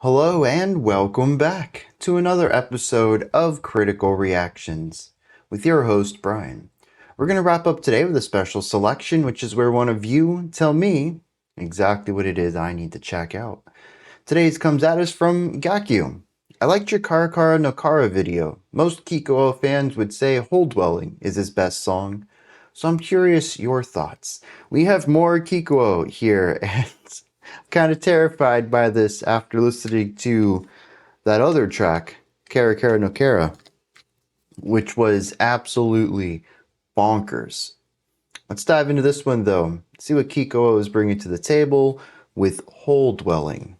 Hello and welcome back to another episode of Critical Reactions with your host, Bryan. We're going to wrap up today with a special selection, which is where one of you tell me exactly what it is I need to check out. Today's comes at us from Kikuo. I liked your Kara no Kara video. Most Kikuo fans would say Hole Dwelling is his best song. So I'm curious your thoughts. We have more Kikuo here, and I'm kind of terrified by this after listening to that other track, Kara no Kara, which was absolutely bonkers. Let's dive into this one though. See what Kikuo is bringing to the table with Hole Dwelling.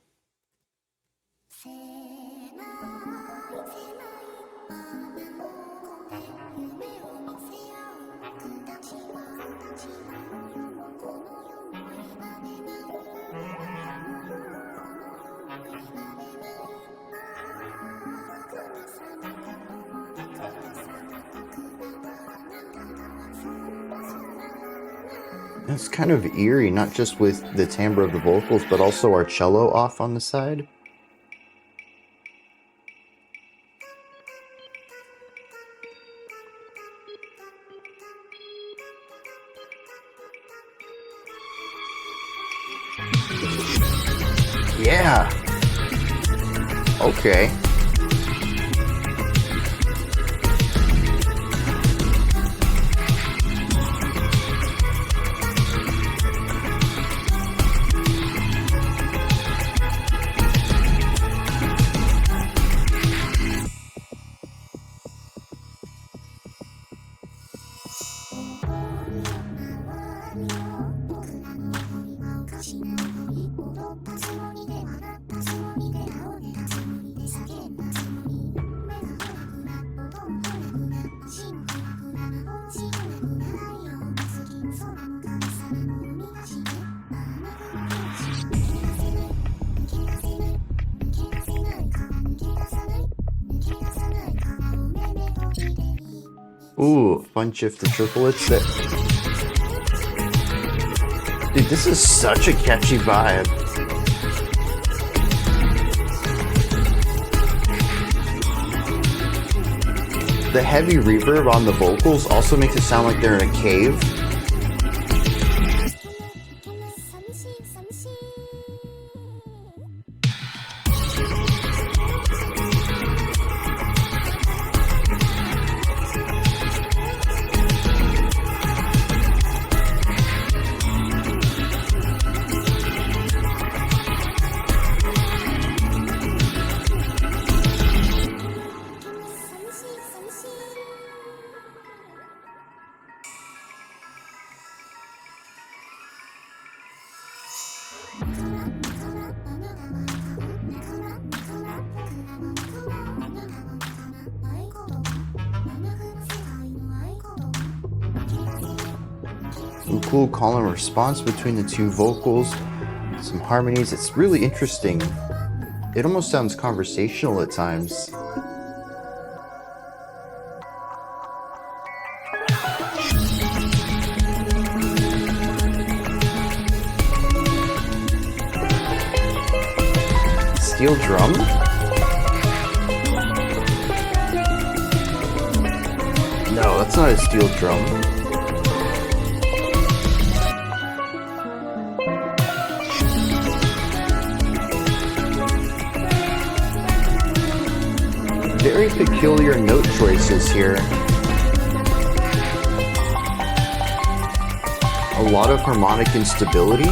It's kind of eerie, not just with the timbre of the vocals, but also our cello off on the side. Yeah! Okay. Ooh, fun shift to triplets. Dude, this is such a catchy vibe. The heavy reverb on the vocals also makes it sound like they're in a cave. Some cool call and response between the two vocals, some harmonies. It's really interesting. It almost sounds conversational at times. Steel drum? No, that's not a steel drum. Very peculiar note choices here. A lot of harmonic instability.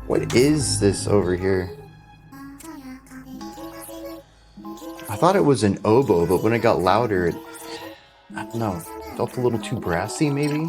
What is this over here? I thought it was an oboe, but when it got louder, I don't know, felt a little too brassy maybe?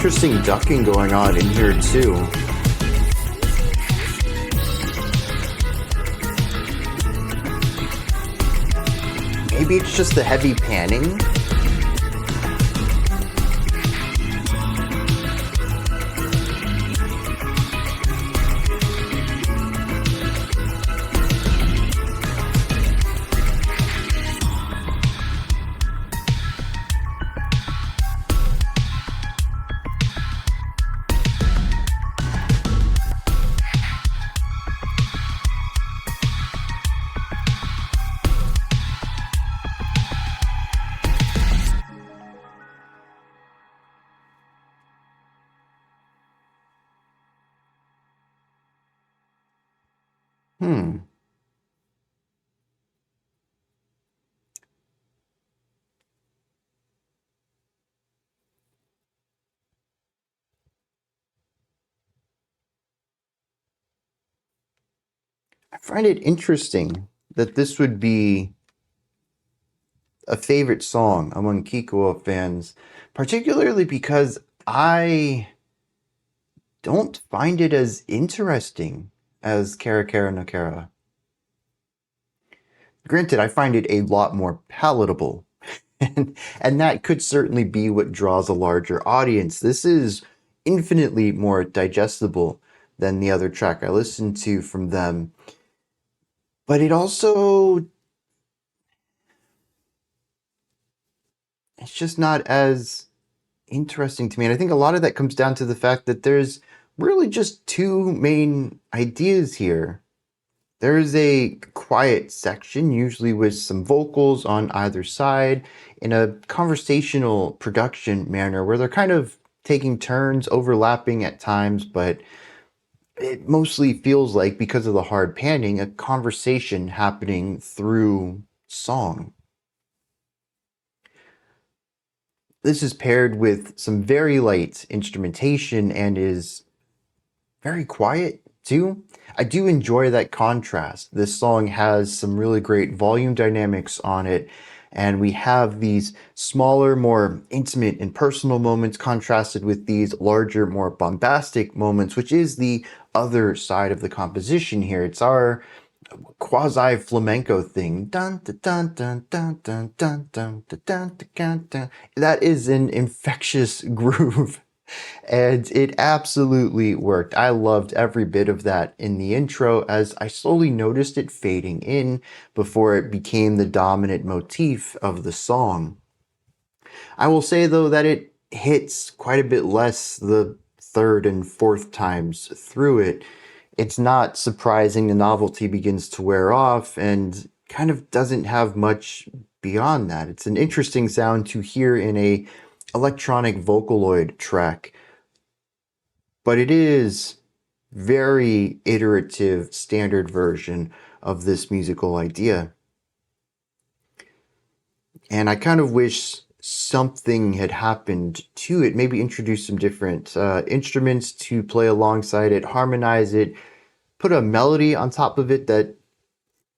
interesting ducking going on in here too. Maybe it's just the heavy panning. Hmm. I find it interesting that this would be a favorite song among Kikuo fans, particularly because I don't find it as interesting as Kara Kara no Kara. Granted, I find it a lot more palatable, and that could certainly be what draws a larger audience. This is infinitely more digestible than the other track I listened to from them, but it's just not as interesting to me. And I think a lot of that comes down to the fact that there's really just two main ideas here. There is a quiet section, usually with some vocals on either side, in a conversational production manner where they're kind of taking turns, overlapping at times, but it mostly feels like, because of the hard panning, a conversation happening through song. This is paired with some very light instrumentation and is very quiet too. I do enjoy that contrast. This song has some really great volume dynamics on it, and we have these smaller, more intimate and personal moments contrasted with these larger, more bombastic moments, which is the other side of the composition here. It's our quasi flamenco thing. Dun dun dun dun dun dun dun dun dun dun dun. That is an infectious groove. And it absolutely worked. I loved every bit of that in the intro as I slowly noticed it fading in before it became the dominant motif of the song. I will say though that it hits quite a bit less the third and fourth times through it. It's not surprising the novelty begins to wear off and kind of doesn't have much beyond that. It's an interesting sound to hear in a electronic Vocaloid track, but it is very iterative standard version of this musical idea. And I kind of wish something had happened to it, maybe introduce some different instruments to play alongside it, harmonize it, put a melody on top of it that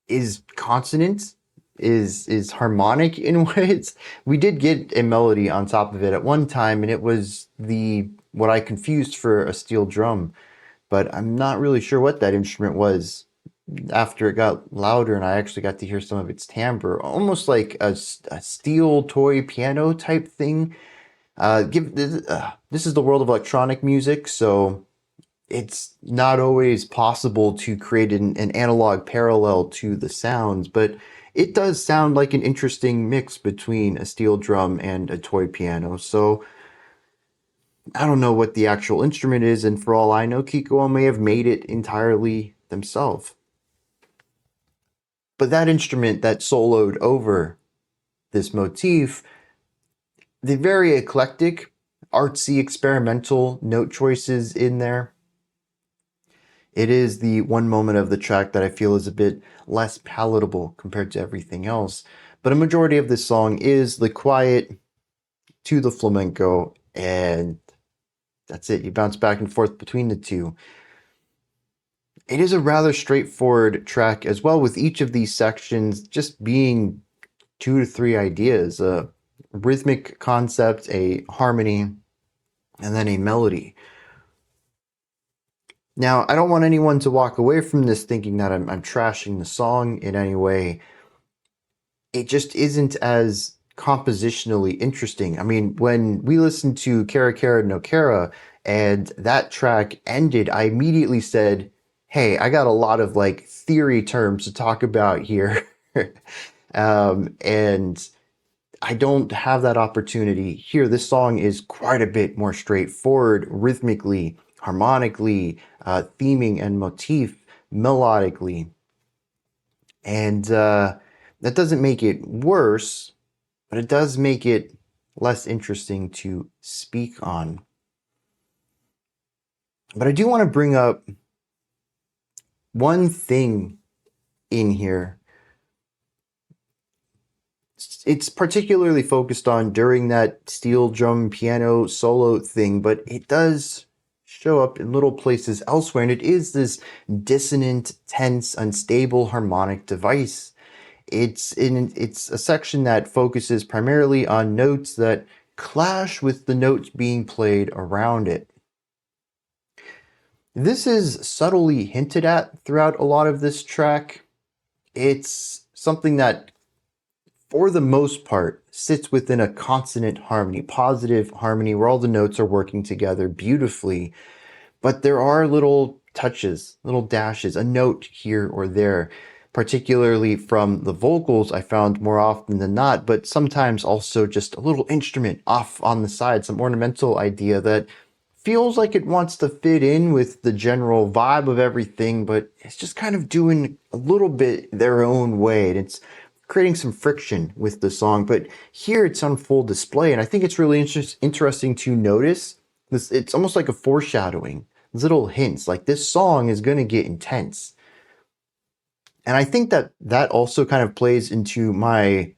is consonant, is harmonic in ways. We did get a melody on top of it at one time, and it was the what I confused for a steel drum, but I'm not really sure what that instrument was after it got louder and I actually got to hear some of its timbre, almost like a steel toy piano type thing. This is the world of electronic music, so it's not always possible to create an analog parallel to the sounds, but it does sound like an interesting mix between a steel drum and a toy piano. So I don't know what the actual instrument is, and for all I know, Kikuo may have made it entirely themselves. But that instrument that soloed over this motif, the very eclectic, artsy, experimental note choices in there, it is the one moment of the track that I feel is a bit less palatable compared to everything else. But a majority of this song is the quiet to the flamenco, and that's it. You bounce back and forth between the two. It is a rather straightforward track as well, with each of these sections just being 2 to 3 ideas, a rhythmic concept, a harmony, and then a melody. Now, I don't want anyone to walk away from this thinking that I'm trashing the song in any way. It just isn't as compositionally interesting. I mean, when we listened to Kara Kara no Kara and that track ended, I immediately said, hey, I got a lot of like theory terms to talk about here. And I don't have that opportunity here. This song is quite a bit more straightforward, rhythmically, harmonically, theming and motif, melodically. And that doesn't make it worse, but it does make it less interesting to speak on. But I do want to bring up one thing in here. It's particularly focused on during that steel drum piano solo thing, but it does show up in little places elsewhere, and it is this dissonant, tense, unstable harmonic device. It's a section that focuses primarily on notes that clash with the notes being played around it. This is subtly hinted at throughout a lot of this track. It's something that, for the most part, sits within a consonant harmony, positive harmony, where all the notes are working together beautifully. But there are little touches, little dashes, a note here or there, particularly from the vocals, I found more often than not, but sometimes also just a little instrument off on the side, some ornamental idea that feels like it wants to fit in with the general vibe of everything, but it's just kind of doing a little bit their own way. And it's creating some friction with the song, but here it's on full display. And I think it's really interesting to notice this. It's almost like a foreshadowing, little hints like this song is going to get intense. And I think that that also kind of plays into my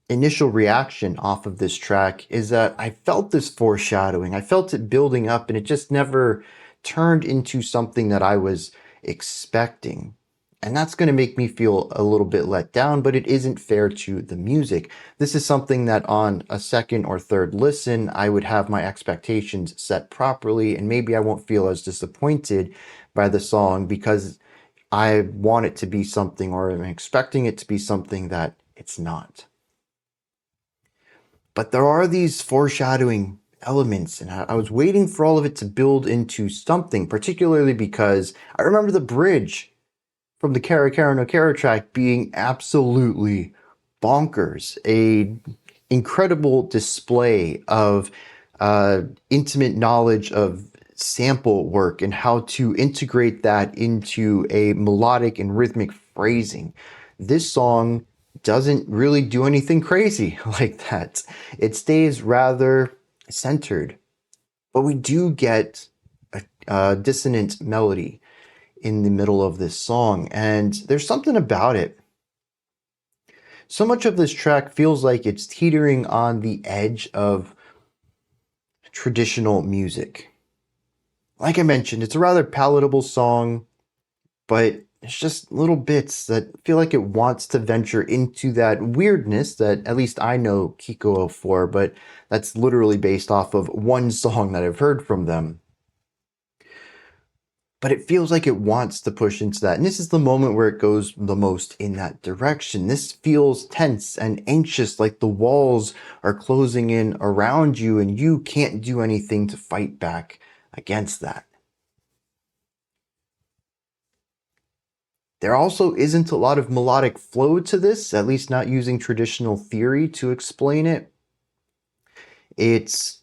initial reaction off of this track, is that I felt this foreshadowing. I felt it building up, and it just never turned into something that I was expecting. And that's going to make me feel a little bit let down, but it isn't fair to the music. This is something that on a second or third listen, I would have my expectations set properly, and maybe I won't feel as disappointed by the song because I want it to be something, or I'm expecting it to be something that it's not. But there are these foreshadowing elements, and I was waiting for all of it to build into something, particularly because I remember the bridge from the Kara Kara no Kara track being absolutely bonkers. A incredible display of intimate knowledge of sample work and how to integrate that into a melodic and rhythmic phrasing. This song doesn't really do anything crazy like that. It stays rather centered, but we do get a dissonant melody in the middle of this song, and there's something about it. So much of this track feels like it's teetering on the edge of traditional music. Like I mentioned, it's a rather palatable song, but it's just little bits that feel like it wants to venture into that weirdness that at least I know Kikuo for, but that's literally based off of one song that I've heard from them. But it feels like it wants to push into that. And this is the moment where it goes the most in that direction. This feels tense and anxious, like the walls are closing in around you and you can't do anything to fight back against that. There also isn't a lot of melodic flow to this, at least not using traditional theory to explain it. It's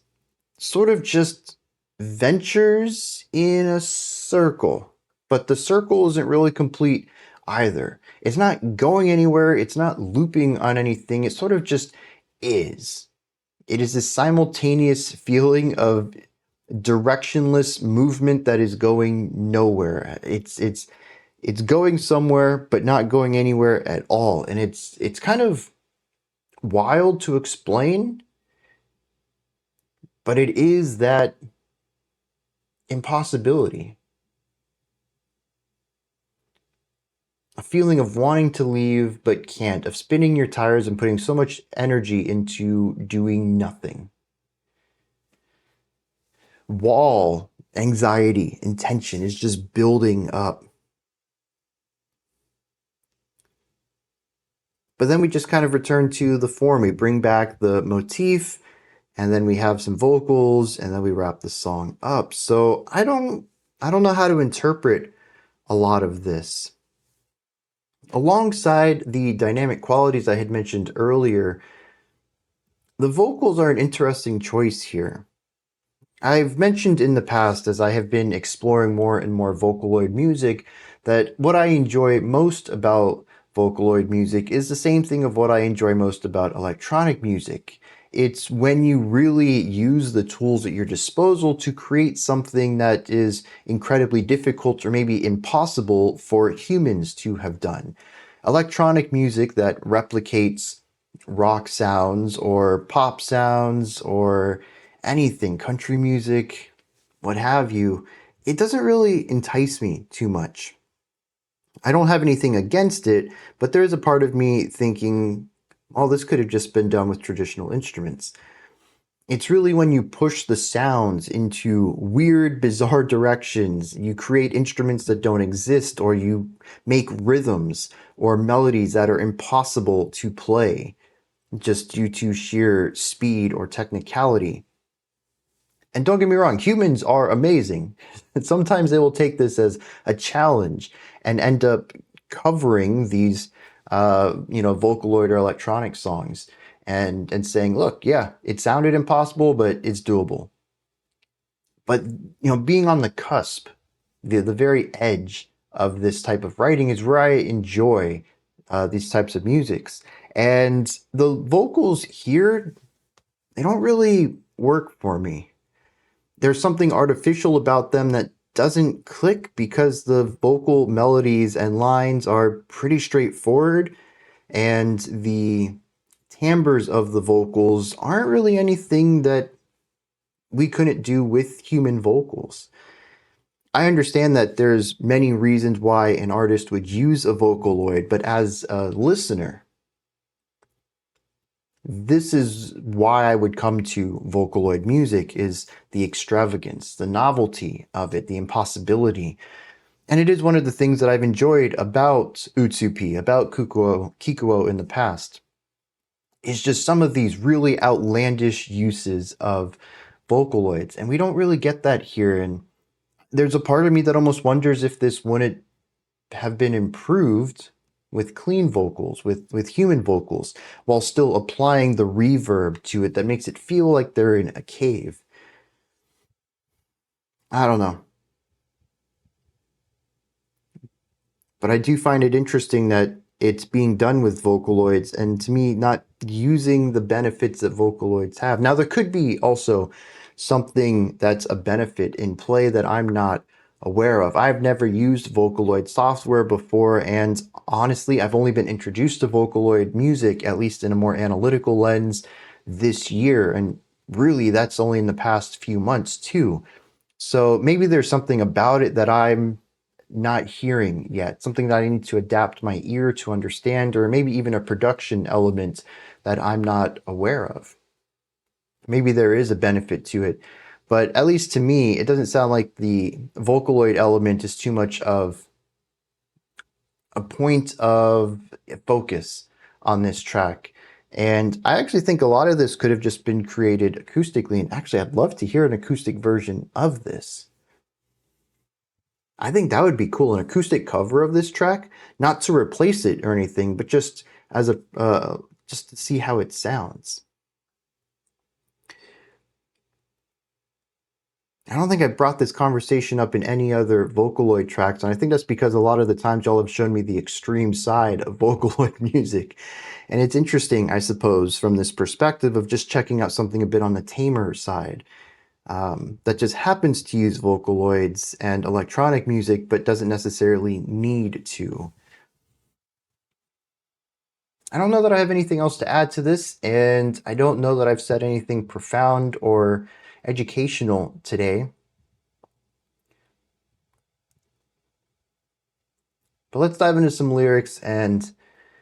sort of just ventures in a circle, but the circle isn't really complete either. It's not going anywhere, it's not looping on anything, it sort of just is. It is this simultaneous feeling of directionless movement that is going nowhere. It's going somewhere but not going anywhere at all, and it's kind of wild to explain, but it is that impossibility. A feeling of wanting to leave but can't, of spinning your tires and putting so much energy into doing nothing. wall, anxiety, and tension is just building up. But then we just kind of return to the form. We bring back the motif, and then we have some vocals, and then we wrap the song up. So I don't know how to interpret a lot of this. Alongside the dynamic qualities I had mentioned earlier, the vocals are an interesting choice here. I've mentioned in the past, as I have been exploring more and more Vocaloid music, that what I enjoy most about Vocaloid music is the same thing of what I enjoy most about electronic music. It's when you really use the tools at your disposal to create something that is incredibly difficult or maybe impossible for humans to have done. Electronic music that replicates rock sounds or pop sounds or anything, country music, what have you, it doesn't really entice me too much. I don't have anything against it, but there is a part of me thinking, oh, this could have just been done with traditional instruments. It's really when you push the sounds into weird, bizarre directions, you create instruments that don't exist, or you make rhythms or melodies that are impossible to play just due to sheer speed or technicality. And don't get me wrong, humans are amazing. Sometimes they will take this as a challenge and end up covering these, Vocaloid or electronic songs and saying, look, yeah, it sounded impossible, but it's doable. But, being on the cusp, the very edge of this type of writing is where I enjoy these types of musics. And the vocals here, they don't really work for me. There's something artificial about them that doesn't click because the vocal melodies and lines are pretty straightforward, and the timbres of the vocals aren't really anything that we couldn't do with human vocals. I understand that there's many reasons why an artist would use a Vocaloid, but as a listener, this is why I would come to Vocaloid music is the extravagance, the novelty of it, the impossibility. And it is one of the things that I've enjoyed about Utsupi, about Kikuo in the past. Is just some of these really outlandish uses of Vocaloids. And we don't really get that here. And there's a part of me that almost wonders if this wouldn't have been improved with clean vocals, with human vocals, while still applying the reverb to it that makes it feel like they're in a cave. I don't know. But I do find it interesting that it's being done with Vocaloids, and to me, not using the benefits that Vocaloids have. Now, there could be also something that's a benefit in play that I'm not aware of. I've never used Vocaloid software before, and honestly, I've only been introduced to Vocaloid music, at least in a more analytical lens, this year, and really, that's only in the past few months, too. So maybe there's something about it that I'm not hearing yet, something that I need to adapt my ear to understand, or maybe even a production element that I'm not aware of. Maybe there is a benefit to it, but at least to me, it doesn't sound like the Vocaloid element is too much of a point of focus on this track. And I actually think a lot of this could have just been created acoustically. And actually, I'd love to hear an acoustic version of this. I think that would be cool, an acoustic cover of this track, not to replace it or anything, but just as a just to see how it sounds. I don't think I brought this conversation up in any other Vocaloid tracks, and I think that's because a lot of the times y'all have shown me the extreme side of Vocaloid music. And it's interesting, I suppose, from this perspective of just checking out something a bit on the Tamer side. That just happens to use Vocaloids and electronic music, but doesn't necessarily need to. I don't know that I have anything else to add to this, and I don't know that I've said anything profound or educational today. But let's dive into some lyrics and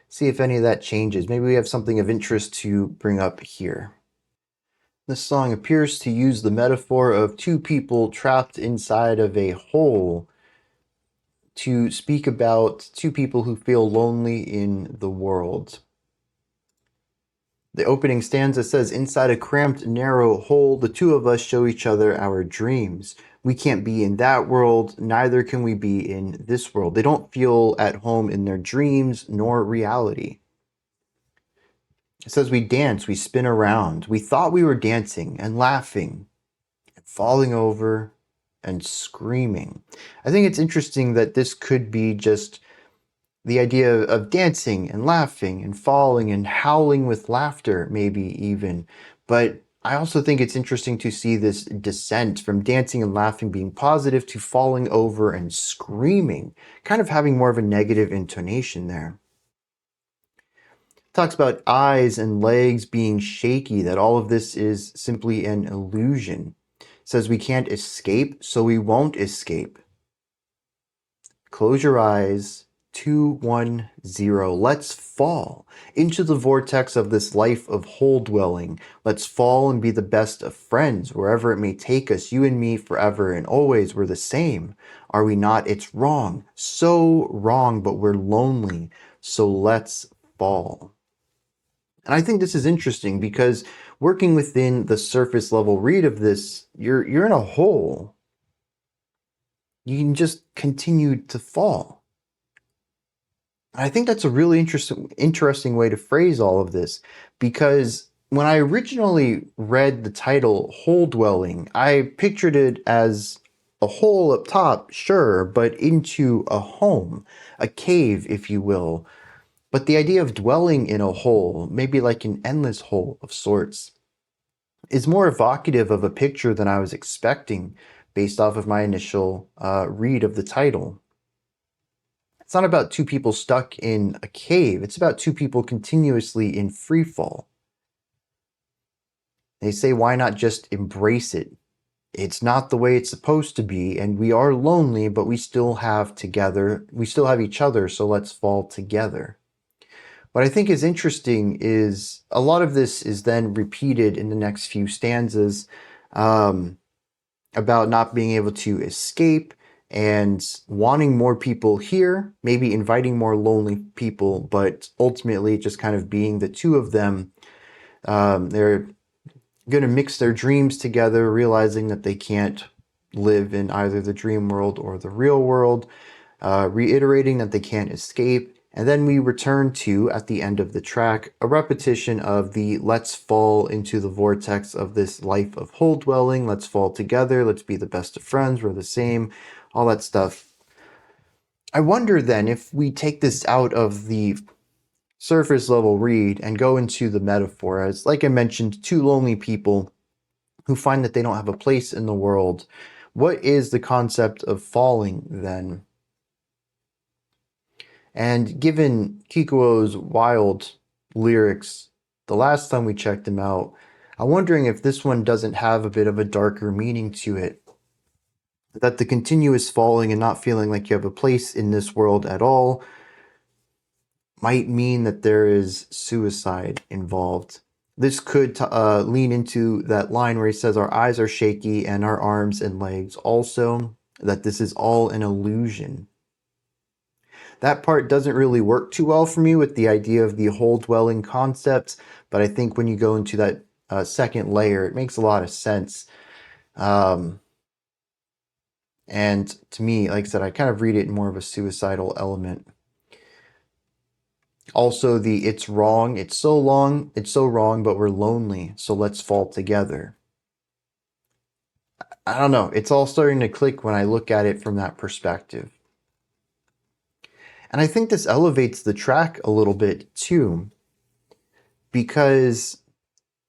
see if any of that changes. Maybe we have something of interest to bring up here. This song appears to use the metaphor of two people trapped inside of a hole to speak about two people who feel lonely in the world. The opening stanza says, "Inside a cramped, narrow hole, the two of us show each other our dreams. We can't be in that world, neither can we be in this world." They don't feel at home in their dreams nor reality. It says, "We dance, we spin around. We thought we were dancing and laughing, and falling over and screaming." I think it's interesting that this could be just the idea of dancing and laughing and falling and howling with laughter, maybe even. But I also think it's interesting to see this descent from dancing and laughing being positive to falling over and screaming, kind of having more of a negative intonation there. Talks about eyes and legs being shaky, that all of this is simply an illusion. Says we can't escape, so we won't escape. Close your eyes. 210. Let's fall into the vortex of this life of hole dwelling. Let's fall and be the best of friends wherever it may take us. You and me forever and always. We're the same. Are we not? It's wrong. So wrong, but we're lonely. So let's fall. And I think this is interesting because working within the surface level read of this, you're in a hole. You can just continue to fall. I think that's a really interesting way to phrase all of this, because when I originally read the title Hole Dwelling, I pictured it as a hole up top, sure, but into a home, a cave, if you will. But the idea of dwelling in a hole, maybe like an endless hole of sorts, is more evocative of a picture than I was expecting based off of my initial read of the title. It's not about two people stuck in a cave. It's about two people continuously in free fall. They say, why not just embrace it? It's not the way it's supposed to be, and we are lonely, but we still have each other, so let's fall together. What I think is interesting is a lot of this is then repeated in the next few stanzas, about not being able to escape and wanting more people here, maybe inviting more lonely people, but ultimately just kind of being the two of them. They're going to mix their dreams together, realizing that they can't live in either the dream world or the real world, reiterating that they can't escape. And then we return to, at the end of the track, a repetition of the "let's fall into the vortex of this life of hole dwelling, let's fall together, let's be the best of friends, we're the same," all that stuff. I wonder then if we take this out of the surface level read and go into the metaphor as, like I mentioned, two lonely people who find that they don't have a place in the world. What is the concept of falling then? And given Kikuo's wild lyrics, the last time we checked him out, I'm wondering if this one doesn't have a bit of a darker meaning to it. That the continuous falling and not feeling like you have a place in this world at all might mean that there is suicide involved. This could lean into that line where he says our eyes are shaky and our arms and legs also, that this is all an illusion. That part doesn't really work too well for me with the idea of the hole dwelling concept, but I think when you go into that second layer, it makes a lot of sense. And to me, like I said, I kind of read it in more of a suicidal element. Also, the "it's wrong, it's so wrong, but we're lonely, so let's fall together." I don't know, it's all starting to click when I look at it from that perspective. And I think this elevates the track a little bit too, because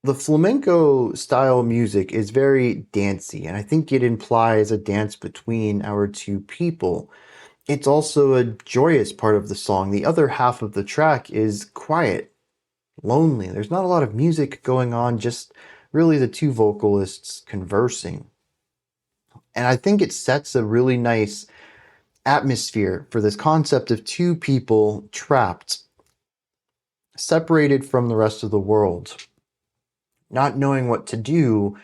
the flamenco style music is very dancey, and I think it implies a dance between our two people. It's also a joyous part of the song. The other half of the track is quiet, lonely. There's not a lot of music going on, just really the two vocalists conversing. And I think it sets a really nice atmosphere for this concept of two people trapped, separated from the rest of the world. not knowing what to do,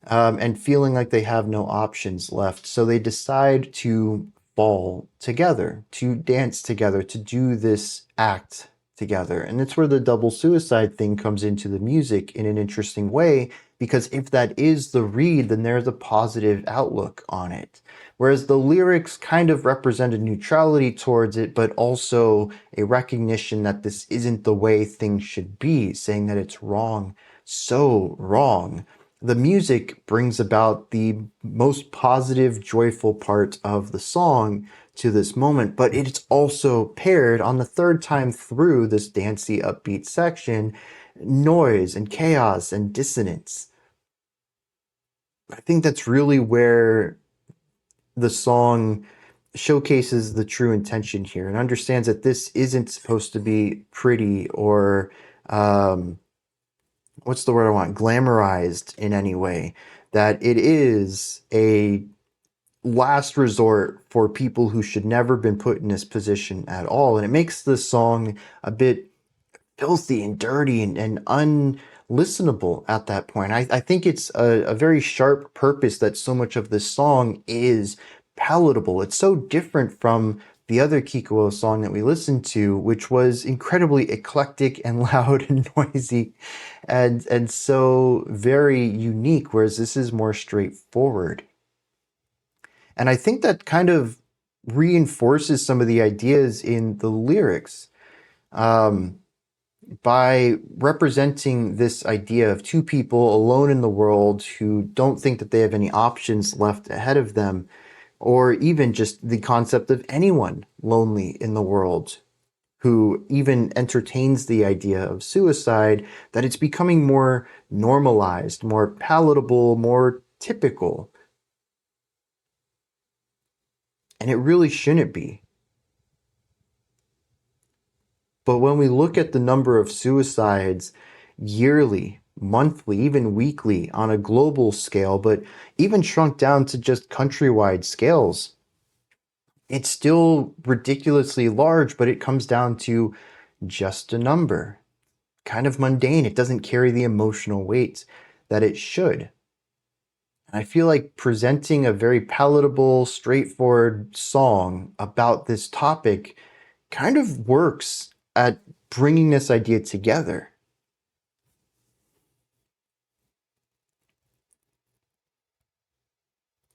and feeling like they have no options left. So they decide to fall together, to dance together, to do this act together. And it's where the double suicide thing comes into the music in an interesting way, because if that is the read, then there's a positive outlook on it. Whereas the lyrics kind of represent a neutrality towards it, but also a recognition that this isn't the way things should be, saying that it's wrong, so wrong. The music brings about the most positive, joyful part of the song to this moment, but it's also paired on the third time through this dancey, upbeat section, noise and chaos and dissonance. I think that's really where the song showcases the true intention here and understands that this isn't supposed to be pretty or what's the word I want? Glamorized in any way. That it is a last resort for people who should never been put in this position at all. And it makes the song a bit filthy and dirty and unlistenable at that point. I think it's a very sharp purpose that so much of this song is palatable. It's so different from the other Kikuo song that we listened to, which was incredibly eclectic and loud and noisy and so very unique, whereas this is more straightforward. And I think that kind of reinforces some of the ideas in the lyrics. By representing this idea of two people alone in the world who don't think that they have any options left ahead of them, or even just the concept of anyone lonely in the world who even entertains the idea of suicide, that it's becoming more normalized, more palatable, more typical. And it really shouldn't be. But when we look at the number of suicides yearly, monthly, even weekly on a global scale, but even shrunk down to just countrywide scales, it's still ridiculously large, but it comes down to just a number. Kind of mundane. It doesn't carry the emotional weight that it should. And I feel like presenting a very palatable, straightforward song about this topic kind of works at bringing this idea together.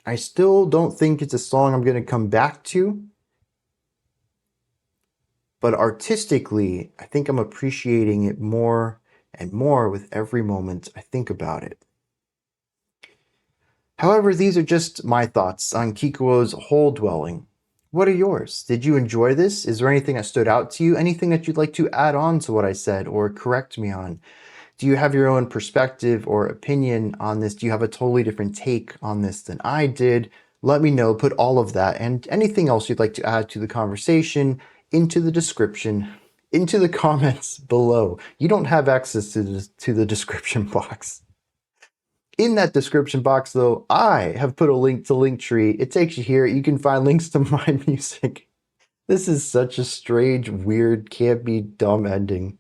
I still don't think it's a song I'm going to come back to, but artistically, I think I'm appreciating it more and more with every moment I think about it. However, these are just my thoughts on Kikuo's Hole Dwelling. What are yours? Did you enjoy this? Is there anything that stood out to you? Anything that you'd like to add on to what I said or correct me on? Do you have your own perspective or opinion on this? Do you have a totally different take on this than I did? Let me know. Put all of that and anything else you'd like to add to the conversation into the description, into the comments below. You don't have access to the description box. In that description box, though, I have put a link to Linktree. It takes you here. You can find links to my music. This is such a strange, weird, campy, dumb ending.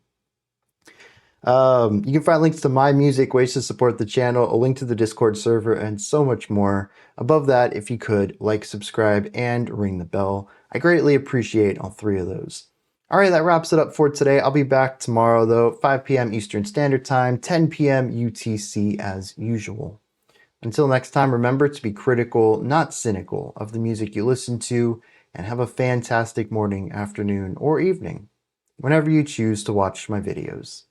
You can find links to my music, ways to support the channel, a link to the Discord server, and so much more. Above that, if you could, like, subscribe, and ring the bell. I greatly appreciate all three of those. Alright, that wraps it up for today. I'll be back tomorrow, though, 5 p.m. Eastern Standard Time, 10 p.m. UTC as usual. Until next time, remember to be critical, not cynical, of the music you listen to, and have a fantastic morning, afternoon, or evening, whenever you choose to watch my videos.